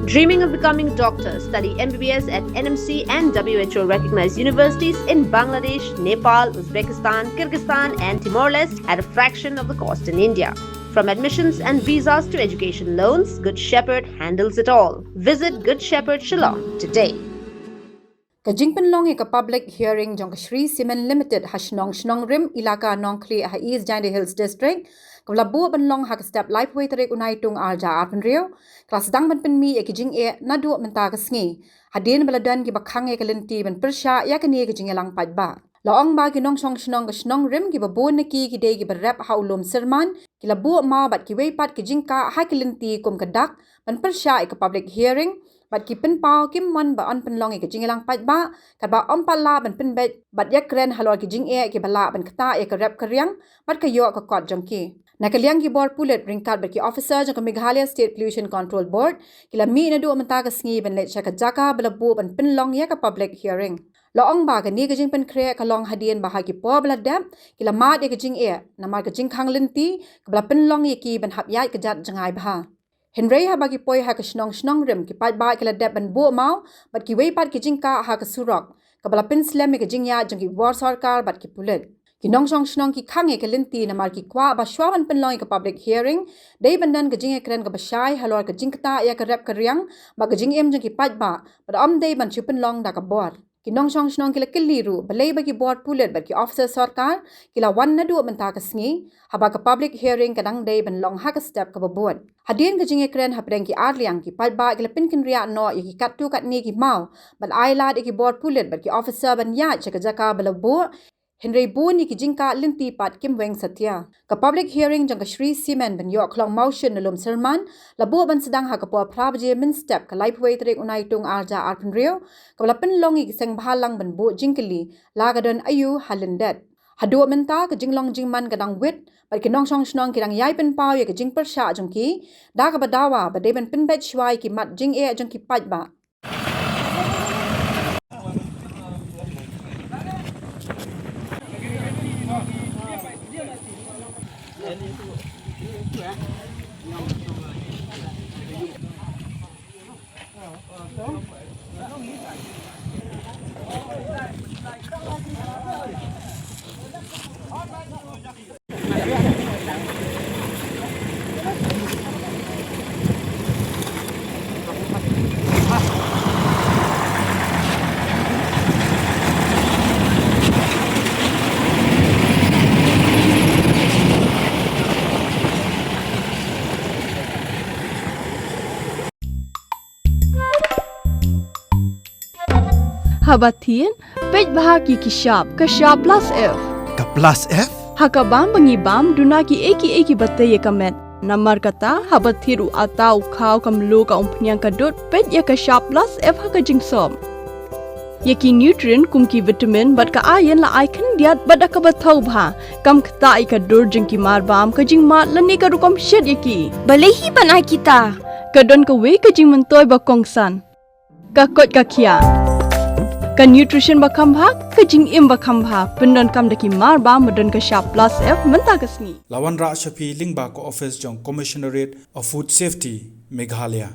Dreaming of becoming doctors, study MBBS at NMC and WHO recognized universities in Bangladesh, Nepal, Uzbekistan, Kyrgyzstan and Timor-Leste at a fraction of the cost in India. From admissions and visas to education loans, Good Shepherd handles it all. Visit Good Shepherd Shillong today. Kajing Pynlong ek public hearing jong Shri Cement Limited Shnong Rim ilaka Nongkli East Giant Hills District kala bu Pynlong hak step life way tarik unai tung arja arpen rio klas Sdang ban penmi ek jing e nadu menta kasngi hadin baladan ki Pakhang ek Lynti ban persya ya kani ek jing lang padba laong ba ki nong shnong rim ki babon neki ki dei ki berap haulum serman ki labu ma bat ki wei pat ki jing ka ha ki Lynti kum kadak ban persya ek public hearing bat ki pen pau kim mon ba on Pynlong e jing lang pat ba kat ba om pala ban pen bet bat yak kren halor ki jing e ki bala ban kata e ka rap karyang bat ka yo ka kot jong ki nakaliang ki bor Pulit ringkat bat ki Ophisar jong Meghalaya State Pollution Control Board ki la mi na du menta ka sngi ban let ka Jaka balabu ban Pynlong ya ka public hearing laong ba ka ni ka jing pen kre ka long hadien ba ha ki po bala dap ki la ma de ka jing e na ma ka jing khang Lynti ka bala Pynlong ye ki ban hap yai ka jat jangai ba Henry ha bagi poi ha ka shnong rim ki pat ba ki la dap ban bu mau bat ki wei pat ki jing ka ha ka surok ka bala pin slam ki jing ya jong ki war sarkar bat ki Pulit ki nong shnong ki khang e ka Lynti na mar ki kwa ba shwa ban Pynlong ka public hearing dei bandan ka jing e kren ka ba shai halor ka jing ta ya ka rap ka riang ba ka jing em jong ki pat ba am dei ban chu Pynlong da ka bor ki nong shnong ki la kiliru balai ba ki board Pulit ba ki officer sarkar ki la wan na du menta ka sngi haba ka public hearing kadang dei ban long ha ka step ka babon hadien ka jing e kren ha preng ki arliang ki pat ba ki la pin kin ria no ki kat tu kat ni ki mau ban ai lad ki board Pulit ba ki officer ban ya chaka Jaka balabu Henry Boni ki jingka Lynti pat kim weng satya ka public hearing jang ka Shri Cement ban yo klong motion nalum serman labo ban Sdang ha ka po prabje min step ka life way trek unai tung arja arpen rio ka la Pynlong ki seng bhalang ban bu jingkali lagadon ayu halindet hadu menta ka jinglong jingman kadang wit par ki nong shnong ki rang yai pen pau ye ka jing persha jong ki da ka badawa ba de ban pin bet shwai ki mat jing e jong ki pat ba Habatin, pej bahagi kishap, kashap plus F. Ka plus F? Hakabam bangibam dunaki eki batay kamet. Namar kata habathiru atau kau kamlu ka umpnyang kadut pej ya kashap plus F hakajing som. Yaki nutrient kumki vitamin bat ka ayan la icon diat bat akabatau bha. Kam kata ikadur jengki marbam kajing mat lani karukom shed yaki. Balehi banai kita. Kadon ka we kajing mentoy bakongsan. Kakot kakia. Ka nutrition bakam bha kajing im bakam bha pendon kam daki mar ba modon ka sharp plus F menta kasni Lawan Ra Shafi Lingba ko office jong commissionerate of food safety Meghalaya